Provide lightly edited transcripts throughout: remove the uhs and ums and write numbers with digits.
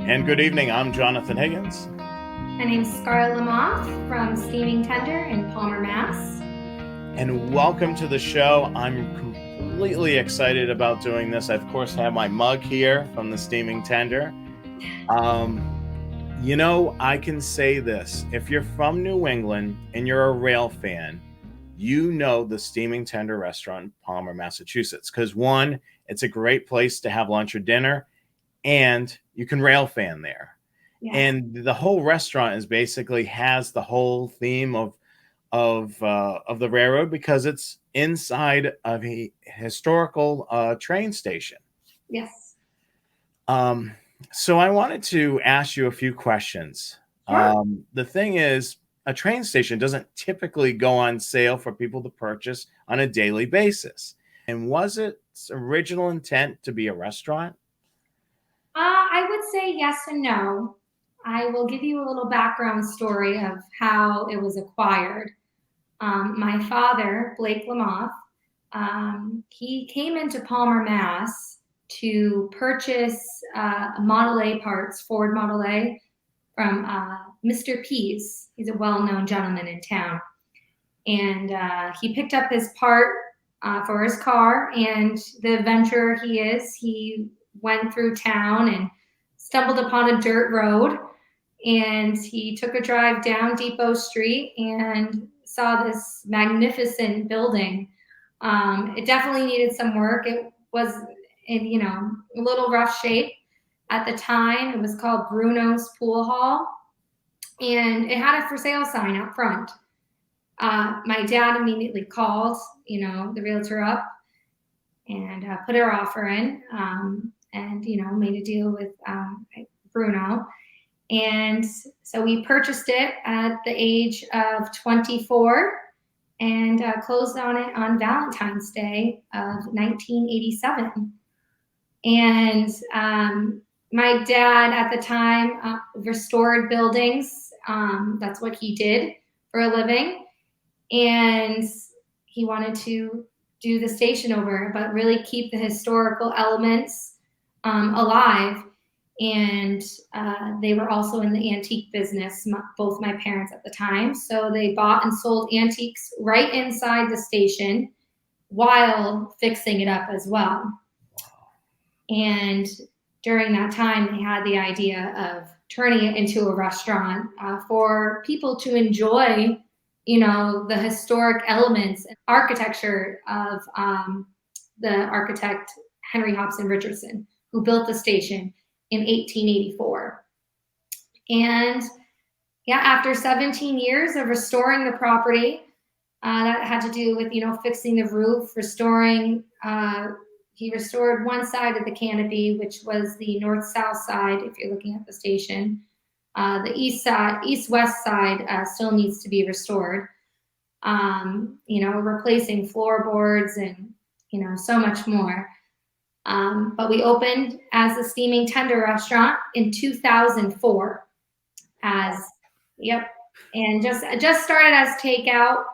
And good evening. I'm Jonathan Higgins. My name's Scarlet Lamothe from Steaming Tender in Palmer, Mass. And welcome to the show. I'm completely excited about doing this. I, of course, have my mug here from the Steaming Tender. I can say this. If you're from New England and you're a rail fan, you know the Steaming Tender restaurant in Palmer, Massachusetts. Because one, it's a great place to have lunch or dinner, and you can rail fan there. Yes. And the whole restaurant is basically has the whole theme of the railroad because it's inside of a historical train station. Yes. So I wanted to ask you a few questions. Sure. The thing is, a train station doesn't typically go on sale for people to purchase on a daily basis. And was its original intent to be a restaurant? I would say yes and no. I will give you a little background story of how it was acquired. My father, Blake Lamothe, he came into Palmer, Mass to purchase Model A parts, Ford Model A, from Mr. Pease. He's a well-known gentleman in town. And he picked up his part for his car, and the adventurer he went through town and stumbled upon a dirt road, and he took a drive down Depot Street and saw this magnificent building. It definitely needed some work. It was in, a little rough shape at the time. It was called Bruno's Pool Hall, and it had a for sale sign out front. My dad immediately called, the realtor up and put her offer in, and made a deal with Bruno. And so we purchased it at the age of 24 and closed on it on Valentine's Day of 1987. And my dad at the time restored buildings. That's what he did for a living. And he wanted to do the station over, but really keep the historical elements alive. And they were also in the antique business, both my parents at the time. So they bought and sold antiques right inside the station while fixing it up as well. And during that time, they had the idea of turning it into a restaurant for people to enjoy, the historic elements and architecture of the architect Henry Hobson Richardson, who built the station in 1884. And after 17 years of restoring the property, that had to do with, fixing the roof, restoring, he restored one side of the canopy, which was the north-south side, if you're looking at the station. The east-west side still needs to be restored. Replacing floorboards and, so much more. But we opened as a Steaming Tender restaurant in 2004 and just started as takeout.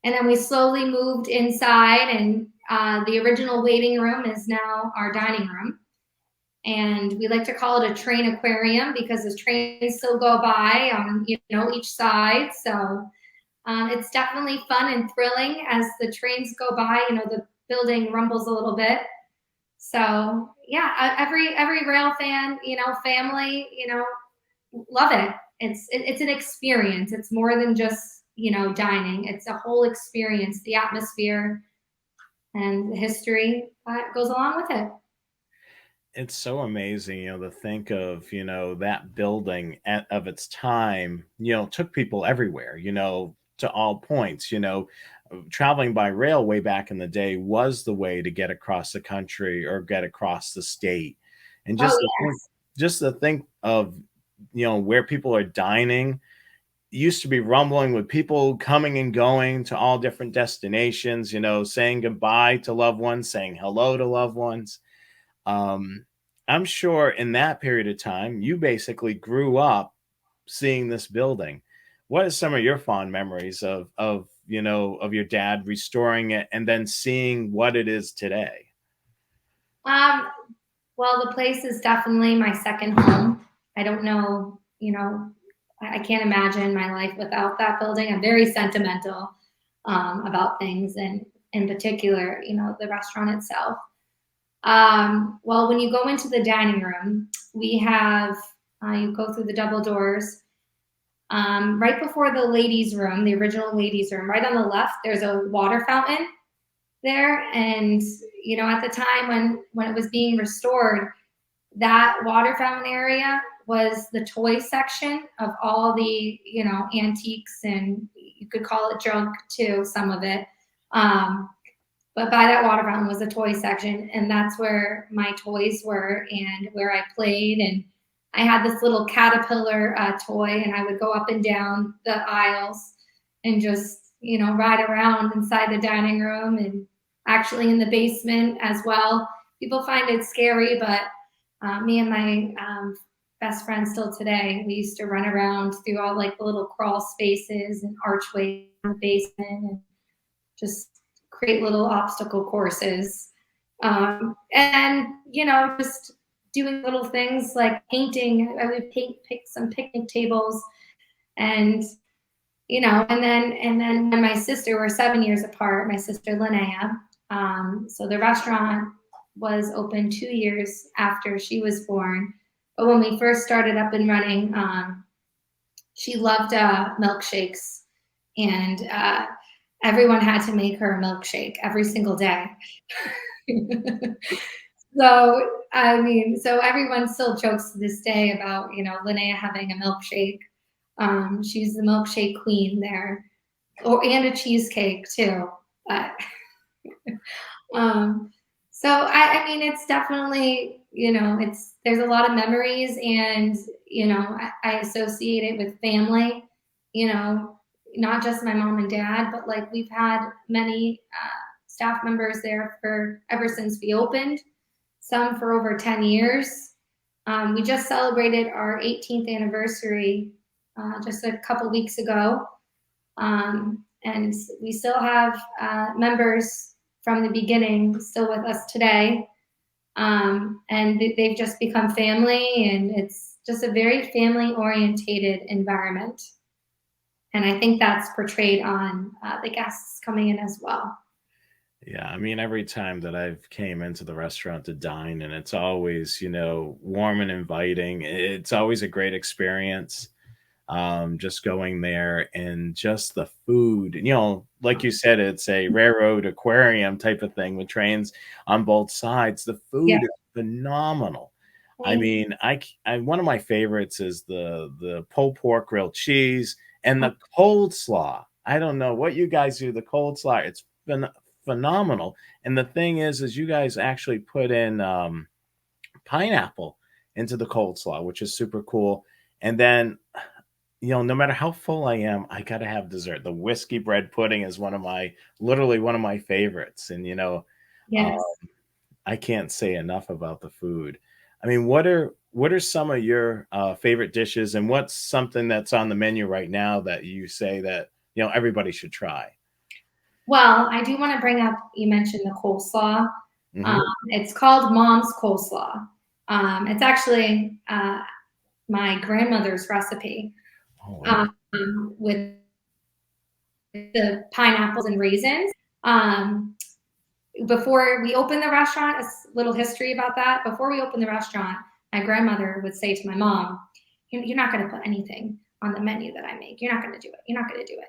And then we slowly moved inside, and the original waiting room is now our dining room. And we like to call it a train aquarium because the trains still go by on, each side. So it's definitely fun and thrilling as the trains go by. The building rumbles a little bit. So every rail fan, family, love it. It's an experience. It's more than just, dining. It's a whole experience, the atmosphere and the history that goes along with it. It's so amazing, to think of, that building of its time, took people everywhere, to all points, traveling by rail way back in the day was the way to get across the country or get across the state. And just to think of, where people are dining used to be rumbling with people coming and going to all different destinations, saying goodbye to loved ones, saying hello to loved ones. I'm sure in that period of time, you basically grew up seeing this building. What are some of your fond memories of your dad restoring it and then seeing what it is today? Well, the place is definitely my second home. I don't know, I can't imagine my life without that building. I'm very sentimental about things, and in particular, the restaurant itself. Well, when you go into the dining room, we have, you go through the double doors. Right before the ladies' room, the original ladies' room, right on the left, there's a water fountain there. And, at the time when it was being restored, that water fountain area was the toy section of all the, antiques, and you could call it junk too, some of it. But by that water fountain was the toy section, and that's where my toys were and where I played. And I had this little caterpillar toy, and I would go up and down the aisles and just, ride around inside the dining room and actually in the basement as well. People find it scary, but me and my best friend still today, we used to run around through all like the little crawl spaces and archways in the basement and just create little obstacle courses. And, just doing little things like painting. I would pick some picnic tables, and, and then when my sister, we're 7 years apart, my sister Linnea. So the restaurant was open 2 years after she was born. But when we first started up and running, she loved milkshakes, and everyone had to make her a milkshake every single day. So, so everyone still jokes to this day about, Linnea having a milkshake. She's the milkshake queen there, and a cheesecake too. So it's definitely, there's a lot of memories, and, I associate it with family, not just my mom and dad, but like we've had many staff members there for ever since we opened, some for over 10 years. We just celebrated our 18th anniversary just a couple weeks ago. And we still have members from the beginning still with us today. And they've just become family, and it's just a very family-orientated environment. And I think that's portrayed on the guests coming in as well. Yeah, I mean, every time that I've came into the restaurant to dine, and it's always, warm and inviting. It's always a great experience. Just going there, and just the food. Like you said, it's a railroad aquarium type of thing with trains on both sides. The Yeah. food is phenomenal. I mean, one of my favorites is the pulled pork grilled cheese and the coleslaw. I don't know what you guys do. The coleslaw, it's been phenomenal. And the thing is you guys actually put in pineapple into the coleslaw, which is super cool. And then, no matter how full I am, I gotta have dessert. The whiskey bread pudding is literally one of my favorites. And, Yes. I can't say enough about the food. I mean, what are some of your favorite dishes, and what's something that's on the menu right now that you say that, everybody should try? Well, I do want to bring up, you mentioned the coleslaw. Hmm. It's called Mom's Coleslaw. It's actually my grandmother's recipe, Oh, wow. with the pineapples and raisins. Before we opened the restaurant, a little history about that. Before we opened the restaurant, my grandmother would say to my mom, "You're not going to put anything on the menu that I make. You're not going to do it. You're not going to do it."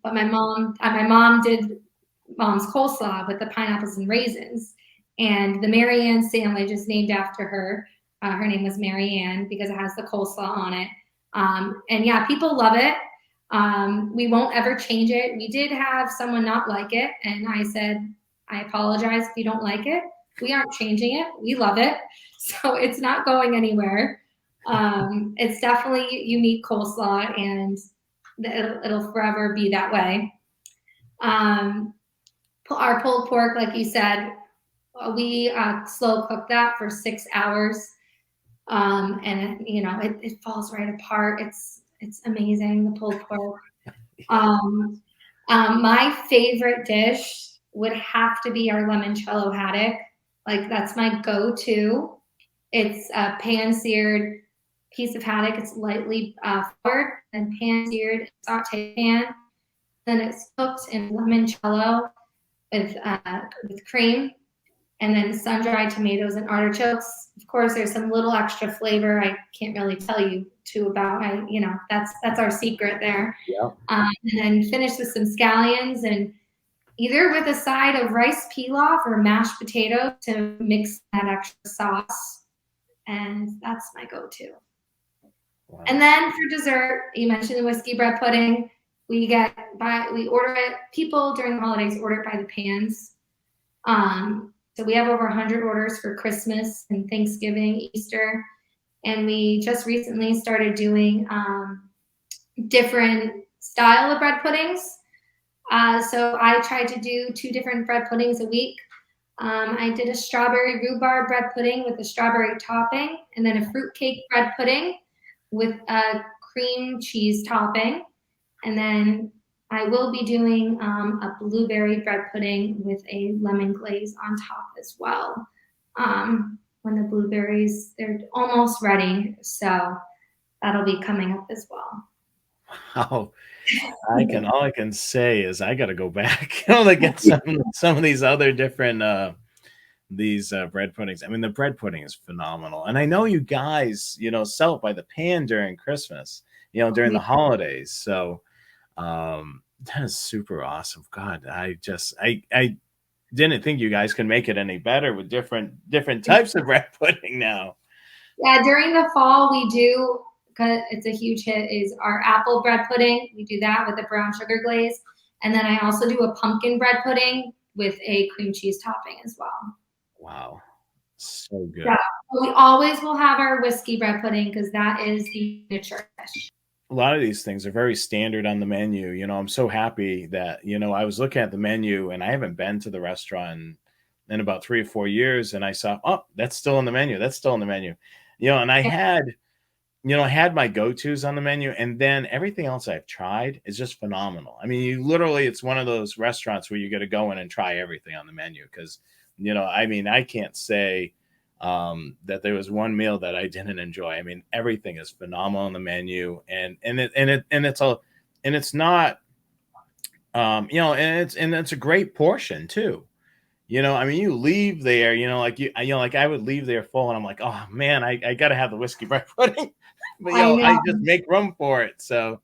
But my mom did Mom's Coleslaw with the pineapples and raisins, and the Mary Ann sandwich is named after her. Her name was Mary Ann because it has the coleslaw on it. And yeah, people love it. We won't ever change it. We did have someone not like it, and I said, "I apologize if you don't like it. We aren't changing it. We love it." So it's not going anywhere. It's definitely unique coleslaw, and it'll forever be that way. Our pulled pork, like you said, we slow cook that for 6 hours. And it falls right apart. It's amazing, the pulled pork. My favorite dish would have to be our limoncello haddock. Like, that's my go-to. It's pan seared piece of haddock. It's lightly floured and pan-seared, sauté pan. Then it's cooked in limoncello with cream, and then sun-dried tomatoes and artichokes. Of course, there's some little extra flavor I can't really tell you too about. That's our secret there. Yeah. And then finish with some scallions, and either with a side of rice pilaf or mashed potato to mix that extra sauce. And that's my go-to. Wow. And then for dessert, you mentioned the whiskey bread pudding. We order it. People during the holidays order it by the pans. So we have over 100 orders for Christmas and Thanksgiving, Easter, and we just recently started doing different style of bread puddings. So I tried to do 2 different bread puddings a week. I did a strawberry rhubarb bread pudding with a strawberry topping, and then a fruitcake bread pudding with a cream cheese topping. And then I will be doing a blueberry bread pudding with a lemon glaze on top as well. When the blueberries, they're almost ready, so that'll be coming up as well. Wow. All I can say is I got to go back, to get some of these other different bread puddings. I mean, the bread pudding is phenomenal, and I know you guys, sell it by the pan during Christmas, during the holidays. So that is super awesome. God, I didn't think you guys could make it any better with different types of bread pudding now. Yeah, during the fall we do, because it's a huge hit, is our apple bread pudding. We do that with a brown sugar glaze, and then I also do a pumpkin bread pudding with a cream cheese topping as well. Wow, so good. Yeah, we always will have our whiskey bread pudding because that is the signature dish. A lot of these things are very standard on the menu. I'm so happy that, I was looking at the menu and I haven't been to the restaurant in about 3 or 4 years. And I saw, oh, that's still on the menu. That's still on the menu. And I had my go-tos on the menu, and then everything else I've tried is just phenomenal. I mean, it's one of those restaurants where you got to go in and try everything on the menu. Cause I can't say, that there was one meal that I didn't enjoy. I mean, everything is phenomenal on the menu, and it's not, and it's a great portion too. You leave there, like I would leave there full, and I'm like, oh man, I got to have the whiskey bread pudding, but I I know. just make room for it. So,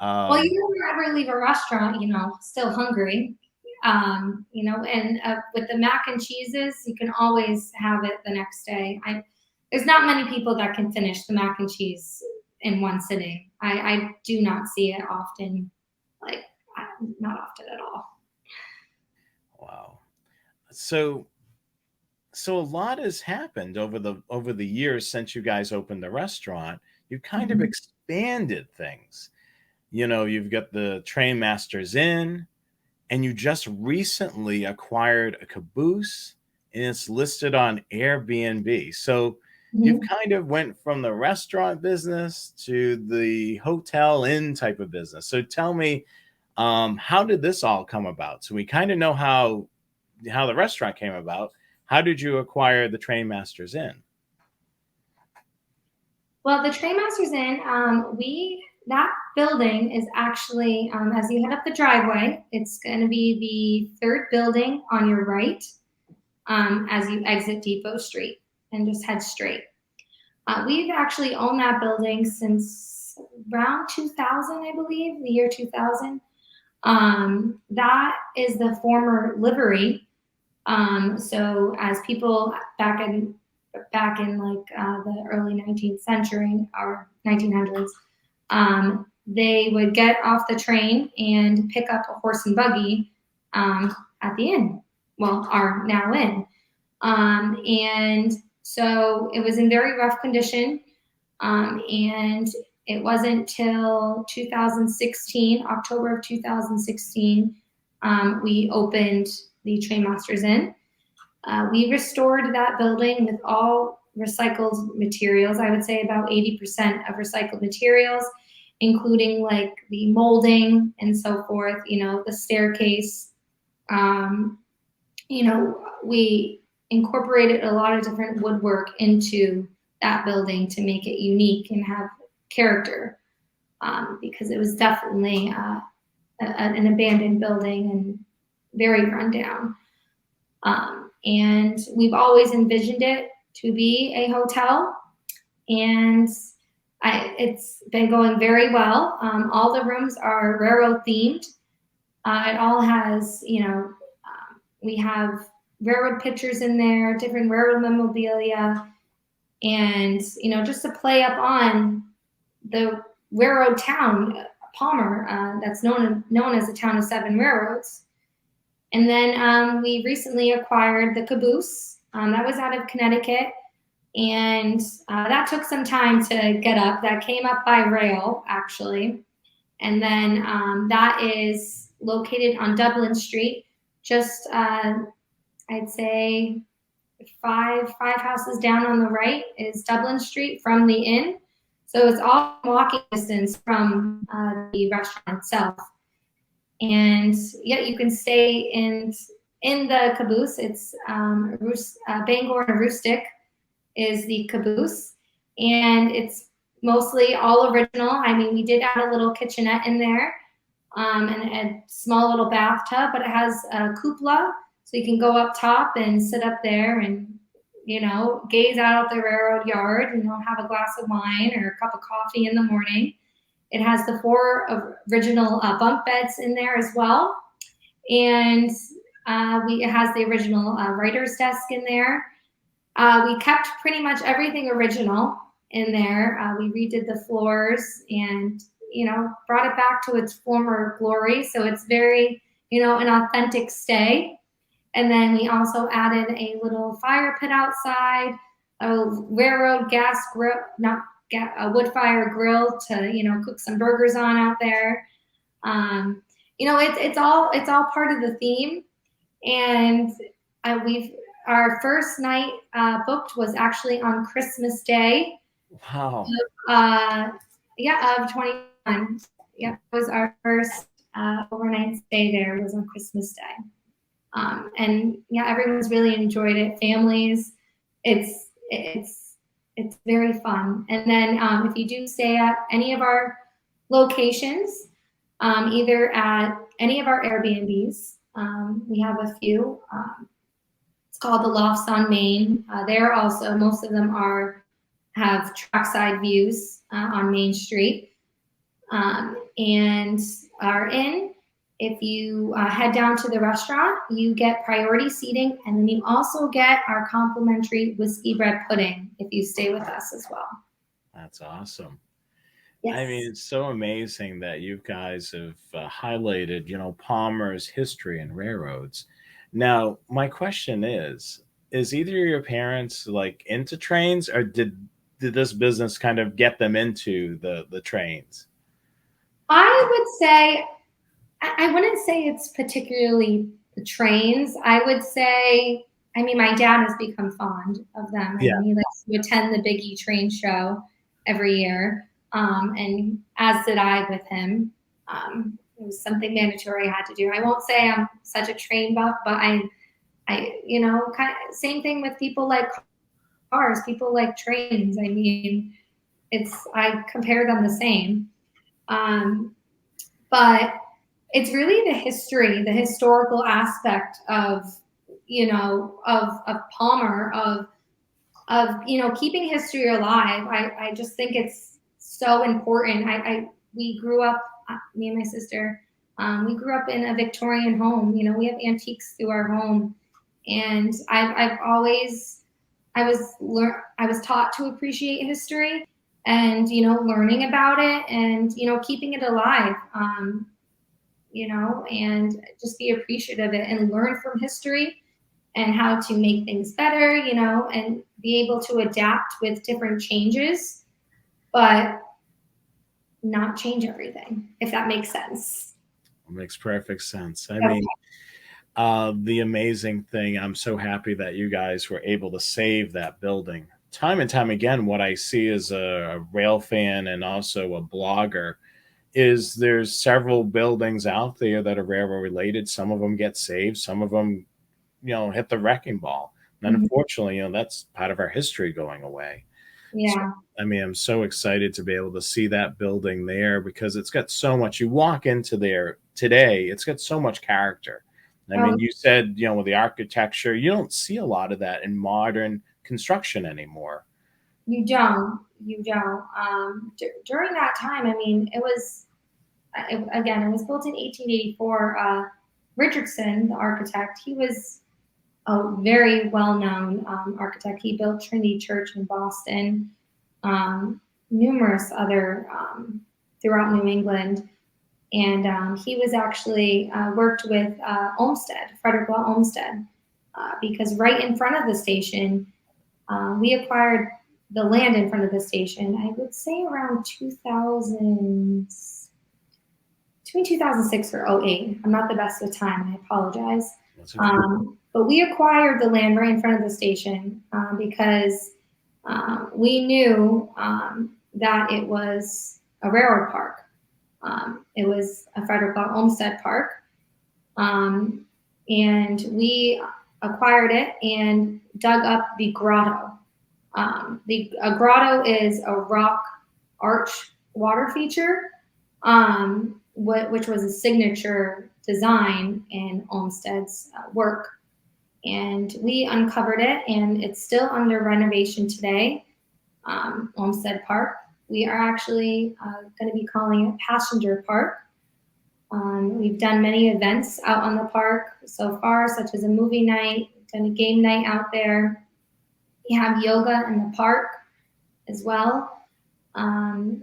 Well, you never ever leave a restaurant, still hungry. And with the mac and cheeses, you can always have it the next day. There's not many people that can finish the mac and cheese in one sitting. I do not see it often, like not often at all. wow. So a lot has happened over the years since you guys opened the restaurant. You've kind of Mhm. expanded things. You've got the Train Masters Inn, and you just recently acquired a caboose, and it's listed on Airbnb. So you've Mhm. kind of went from the restaurant business to the hotel inn type of business. So tell me, how did this all come about? So we kind of know how the restaurant came about. How did you acquire the Train Masters Inn? Well, the Trainmasters Inn, that building is actually, as you head up the driveway, it's going to be the third building on your right, as you exit Depot Street and just head straight. We've actually owned that building since around 2000, I believe, the year 2000. That is the former livery. So as people back in like the early 19th century or 1900s, they would get off the train and pick up a horse and buggy at the inn, well, our now inn. And so it was in very rough condition. And it wasn't till 2016, October of 2016, we opened the Trainmasters Inn. We restored that building with all recycled materials. I would say about 80% of recycled materials, including like the molding and so forth, the staircase. We incorporated a lot of different woodwork into that building to make it unique and have character, because it was definitely an abandoned building and very rundown. And we've always envisioned it to be a hotel, and it's been going very well. All the rooms are railroad themed. It all has, we have railroad pictures in there, different railroad memorabilia, and just to play up on the railroad town, Palmer, that's known as the town of seven railroads. And then we recently acquired the Caboose. That was out of Connecticut, and that took some time to get up. That came up by rail, actually. And then that is located on Dublin Street, just I'd say five houses down on the right is Dublin Street from the inn. So it's all walking distance from the restaurant itself. And yeah, you can stay in the Caboose. It's Bangor and Aroostook is the Caboose, and it's mostly all original. I mean, we did add a little kitchenette in there, and a small little bathtub, but it has a cupola, so you can go up top and sit up there and gaze out at the railroad yard and have a glass of wine or a cup of coffee in the morning. It has the 4 original bunk beds in there as well, and it has the original writer's desk in there. We kept pretty much everything original in there. We redid the floors and brought it back to its former glory. So it's very an authentic stay. And then we also added a little fire pit outside, a railroad gas grill, not a wood fire grill to cook some burgers on out there. It's all part of the theme. And our first night booked was actually on Christmas Day. Wow. Of 21. Yeah, it was our first overnight stay there was on Christmas Day. And yeah, everyone's really enjoyed it. Families, it's very fun. And then if you do stay at any of our locations, either at any of our Airbnbs, we have a few. It's called the Lofts on Main. They're also, most of them have trackside views on Main Street. And our inn, if you head down to the restaurant, you get priority seating, and then you also get our complimentary whiskey bread pudding if you stay with us as well. That's awesome. Yes. I mean, it's so amazing that you guys have highlighted, Palmer's history and railroads. Now, my question is either of your parents like into trains, or did this business kind of get them into the trains? I would say, I wouldn't say it's particularly the trains. I would say, I mean, my dad has become fond of them. Yeah. I mean, he likes to attend the Big E train show every year. And as did I with him. It was something mandatory I had to do. I won't say I'm such a train buff, but I kind of same thing with people like cars, people like trains. I mean, I compare them the same. But it's really the history, the historical aspect of Palmer, of keeping history alive. I just think it's so important. We grew up, me and my sister, we grew up in a Victorian home. We have antiques through our home, and I was taught to appreciate history, and learning about it, and keeping it alive. And just be appreciative of it and learn from history and how to make things better, and be able to adapt with different changes, but not change everything, if that makes sense. It makes perfect sense. I mean, the amazing thing, I'm so happy that you guys were able to save that building. Time and time again, what I see as a rail fan and also a blogger is there's several buildings out there that are railroad related. Some of them get saved, some of them, hit the wrecking ball. And unfortunately, that's part of our history going away. So, Yeah. I mean, I'm so excited to be able to see that building there because it's got so much. You walk into there today, it's got so much character. I Oh, mean, you said, with the architecture, you don't see a lot of that in modern construction anymore. you don't. You don't. During that time, I mean, again, it was built in 1884. Richardson, the architect, he was a very well-known architect. He built Trinity Church in Boston, um, numerous other throughout New England, and he was actually worked with Olmsted, Frederick Law Olmsted, because right in front of the station, we acquired the land in front of the station. I would say around 2000, between 2006 or '08. I'm not the best with time. I apologize. That's okay. But we acquired the land right in front of the station because we knew that it was a railroad park. It was a Frederick Law Olmsted Park. Um, and we acquired it and dug up the grotto. A grotto is a rock arch water feature, which was a signature design in Olmsted's work. And we uncovered it, and it's still under renovation today. Olmsted Park. We are actually going to be calling it Passenger Park. We've done many events out on the park so far, such as a movie night, done a game night out there. We have yoga in the park as well.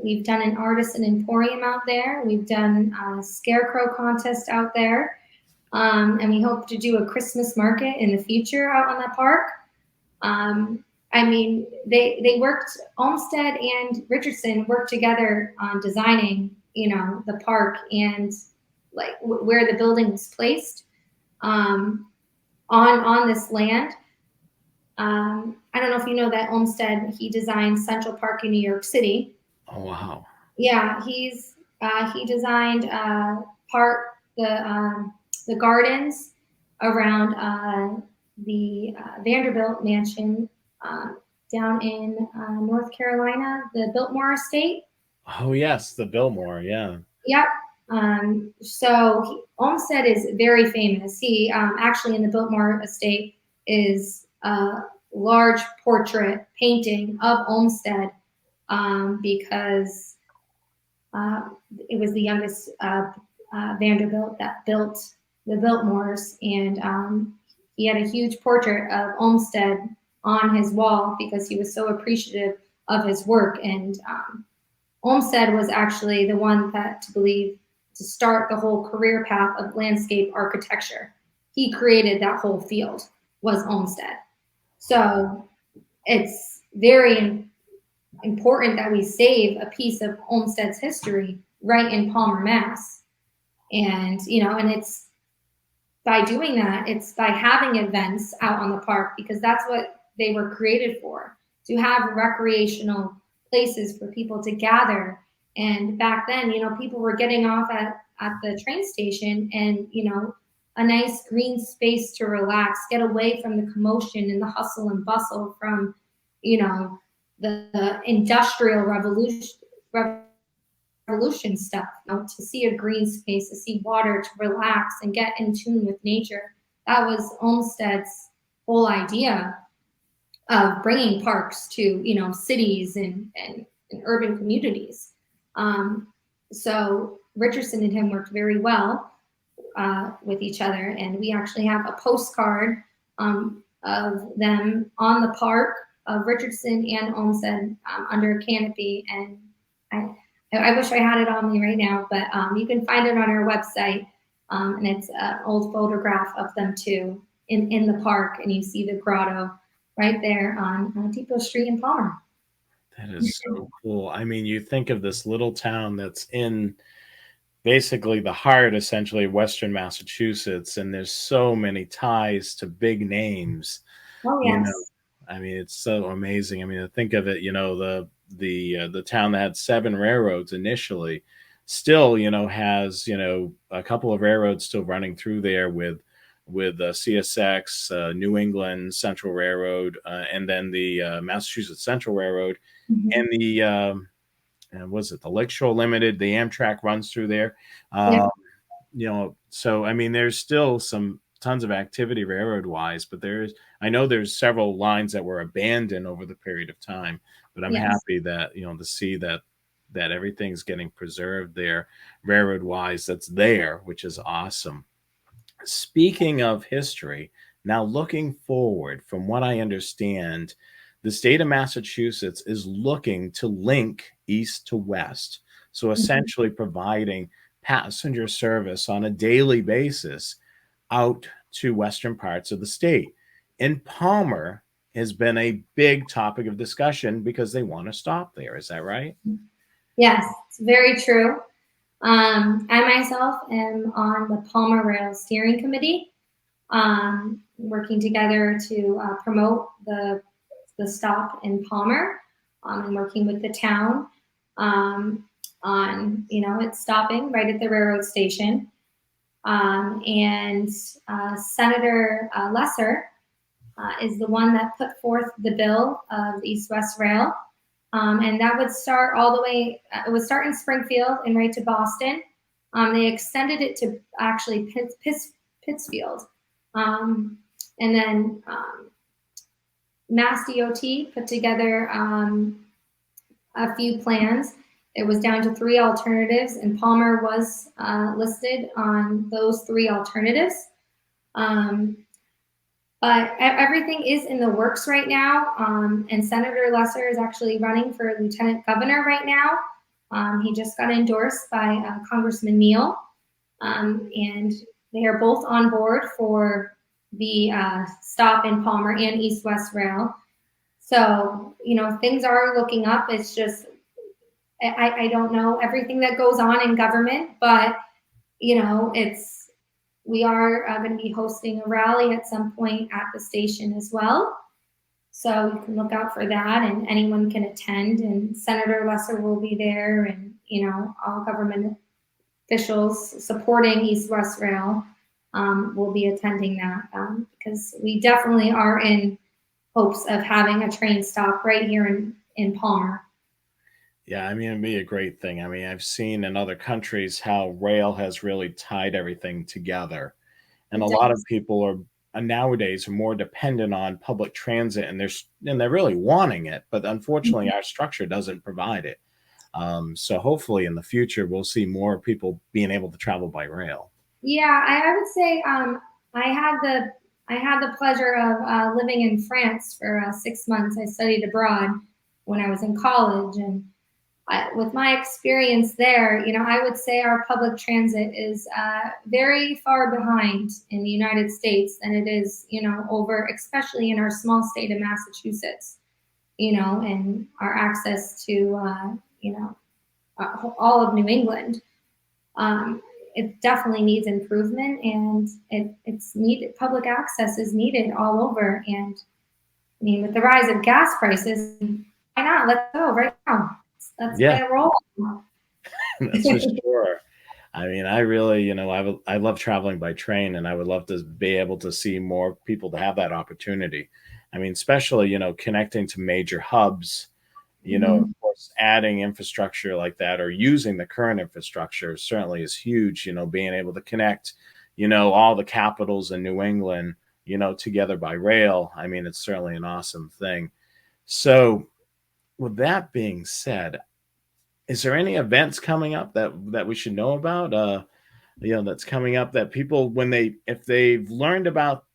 We've done an artisan emporium out there. We've done a scarecrow contest out there. And we hope to do a Christmas market in the future out on the park. I mean, they worked, Olmsted and Richardson worked together on designing, the park and like where the building was placed on this land. I don't know if you know that Olmsted, he designed Central Park in New York City. Oh, wow. Yeah, he designed part the gardens around the Vanderbilt mansion down in North Carolina, the Biltmore Estate. Oh, yes, the Biltmore. Yeah. Yep. Olmsted is very famous. He actually in the Biltmore Estate is a large portrait painting of Olmsted because it was the youngest Vanderbilt that built the Biltmores, and he had a huge portrait of Olmsted on his wall because he was so appreciative of his work. And Olmsted was actually the one to start the whole career path of landscape architecture. He created that whole field, was Olmsted. So it's very important that we save a piece of Olmsted's history right in Palmer, Mass. And, and it's by doing that, it's by having events out on the park, because that's what they were created for, to have recreational places for people to gather. And back then, people were getting off at the train station and, a nice green space to relax, get away from the commotion and the hustle and bustle from, the industrial revolution stuff, to see a green space, to see water, to relax and get in tune with nature. That was Olmsted's whole idea of bringing parks to, cities and urban communities. So Richardson and him worked very well with each other, and we actually have a postcard of them on the park of Richardson and Olmsted under a canopy. And I wish I had it on me right now, but you can find it on our website. And it's an old photograph of them too in the park, and you see the grotto right there on Depot Street in Palmer. That is so cool. I mean, you think of this little town that's in basically the heart, essentially, of Western Massachusetts, and there's so many ties to big names. Oh You know, yes. I mean, it's so amazing. I mean, to think of it, the town that had 7 railroads initially, still, has a couple of railroads still running through there with with CSX, New England Central Railroad, and then the Massachusetts Central Railroad, Mhm. and the was it the Lakeshore Limited? The Amtrak runs through there. Yep. Uh, so I mean, there's still some tons of activity railroad wise, but I know there's several lines that were abandoned over the period of time. But I'm Yes. happy that to see that everything's getting preserved there, railroad wise. That's there, which is awesome. Speaking of history, now looking forward, from what I understand, the state of Massachusetts is looking to link east to west. So Mhm. essentially providing passenger service on a daily basis out to western parts of the state. And Palmer has been a big topic of discussion because they want to stop there. Is that right? Yes, it's very true. I myself am on the Palmer Rail Steering Committee, working together to promote the stop in Palmer, and working with the town on it stopping right at the railroad station. And Senator Lesser is the one that put forth the bill of East West Rail. And that would start all the way, it would start in Springfield and right to Boston. They extended it to actually Pittsfield. Um, and then Mass DOT put together a few plans. It was down to three alternatives, and Palmer was listed on those three alternatives. Um, but everything is in the works right now, and Senator Lesser is actually running for lieutenant governor right now. He just got endorsed by Congressman Neal, and they are both on board for the stop in Palmer and East West Rail. So, things are looking up. It's just, I don't know everything that goes on in government, but, it's, we are going to be hosting a rally at some point at the station as well. So you can look out for that, and anyone can attend. And Senator Lesser will be there, and all government officials supporting East West Rail will be attending that, because we definitely are in hopes of having a train stop right here in Palmer. Yeah, I mean, it'd be a great thing. I mean, I've seen in other countries how rail has really tied everything together. And a It lot of does. people are nowadays are more dependent on public transit, and they're really wanting it, but unfortunately, our structure doesn't provide it. So hopefully, in the future, we'll see more people being able to travel by rail. Yeah, I would say I had the I had the pleasure of living in France for 6 months. I studied abroad when I was in college, and with my experience there, I would say our public transit is very far behind in the United States than it is, over, especially in our small state of Massachusetts, and our access to, all of New England. Um, it definitely needs improvement, and it's needed. Public access is needed all over. And I mean, with the rise of gas prices, why not? Let's go right now. Let's Yeah, get it rolling. that's for sure. I mean, I really, I love traveling by train, and I would love to be able to see more people to have that opportunity. I mean, especially, connecting to major hubs, of Mhm. course, adding infrastructure like that or using the current infrastructure certainly is huge, being able to connect, all the capitals in New England, together by rail. I mean, it's certainly an awesome thing. So, with that being said, is there any events coming up that we should know about? That's coming up that people, if they've learned about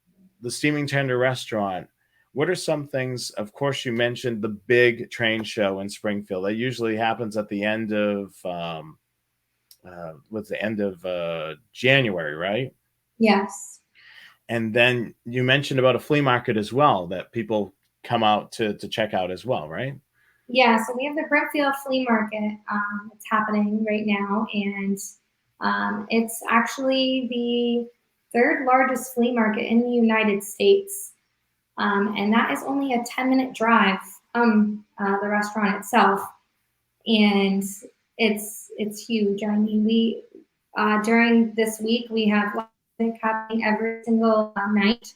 the Steaming Tender restaurant, what are some things? Of course, you mentioned the big train show in Springfield. That usually happens at the end of with the end of January, right? Yes. And then you mentioned about a flea market as well that people come out to check out as well, right? Yeah, so we have the Brentfield Flea Market that's happening right now, and it's actually the third largest flea market in the United States. And that is only a 10-minute drive from the restaurant itself. And it's huge. I mean, we during this week we have music happening every single night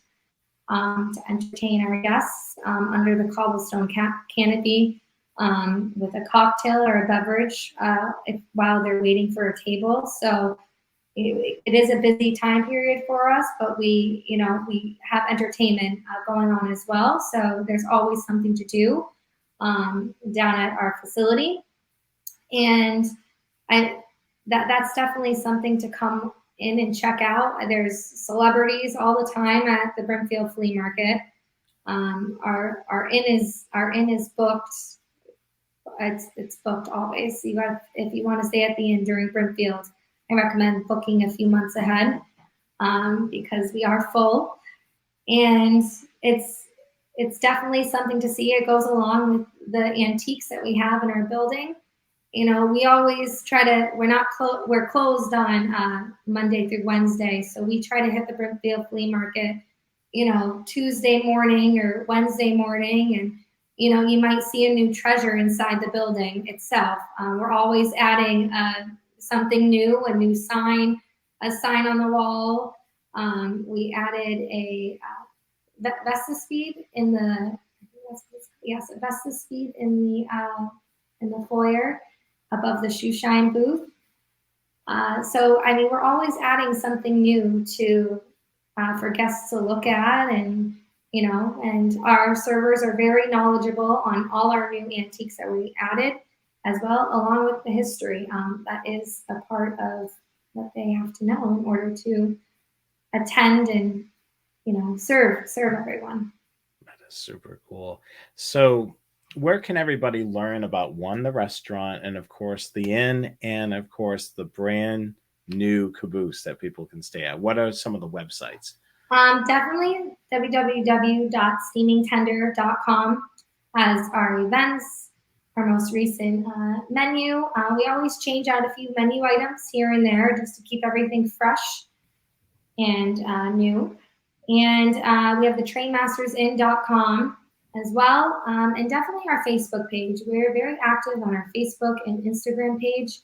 to entertain our guests under the cobblestone canopy with a cocktail or a beverage while they're waiting for a table. So it is a busy time period for us, but we have entertainment going on as well. So there's always something to do down at our facility, and that's definitely something to come in and check out. There's celebrities all the time at the Brimfield Flea Market. Our inn is booked. It's booked always. If you want to stay at the inn during Brimfield, I recommend booking a few months ahead because we are full, and it's definitely something to see. It goes along with the antiques that we have in our building. We always try to. We're closed on Monday through Wednesday, so we try to hit the Brimfield Flea Market, Tuesday morning or Wednesday morning, and you might see a new treasure inside the building itself. We're always adding something new, a new sign, a sign on the wall. We added a Vesta Speed in the a Vesta Speed in the foyer above the shoe shine booth. So we're always adding something new to for guests to look at, and our servers are very knowledgeable on all our new antiques that we added as well, along with the history. That is a part of what they have to know in order to attend and serve everyone. That is super cool. So where can everybody learn about the restaurant, and of course the inn, and of course the brand new Caboose that people can stay at? What are some of the websites? Definitely www.steamingtender.com has our events, our most recent menu. We always change out a few menu items here and there just to keep everything fresh and new. And we have the trainmastersin.com as well, and definitely our Facebook page. We're very active on our Facebook and Instagram page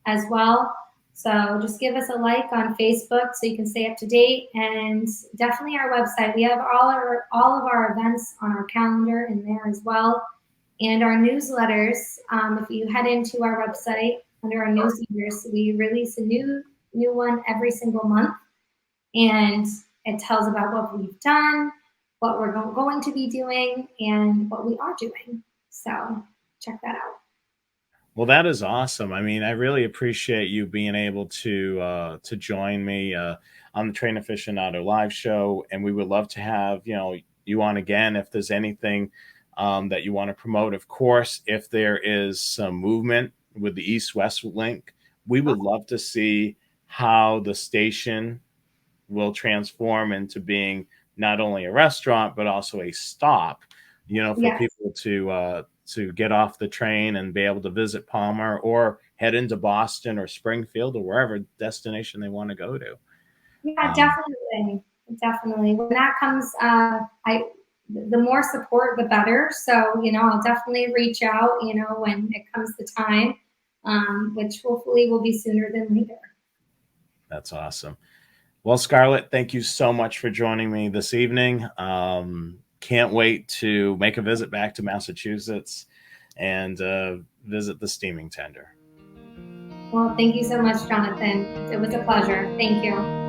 as well. So just give us a like on Facebook so you can stay up to date, and definitely our website. We have all of our events on our calendar in there as well, and our newsletters. If you head into our website under our newsletters, we release a new one every single month, and it tells about what we've done, what we're going to be doing, and what we are doing. So check that out. Well, that is awesome. I really appreciate you being able to join me on the Train Aficionado live show, and we would love to have you on again if there's anything that you want to promote. Of course, if there is some movement with the East-West link, we would love to see how the station will transform into being not only a restaurant but also a stop, for Yes. people to get off the train and be able to visit Palmer or head into Boston or Springfield or wherever destination they want to go to. Yeah, definitely. When that comes, the more support, the better. So I'll definitely reach out. When it comes the time, which hopefully will be sooner than later. That's awesome. Well, Scarlett, thank you so much for joining me this evening. Can't wait to make a visit back to Massachusetts and visit the Steaming Tender. Well, thank you so much, Jonathan. It was a pleasure. Thank you.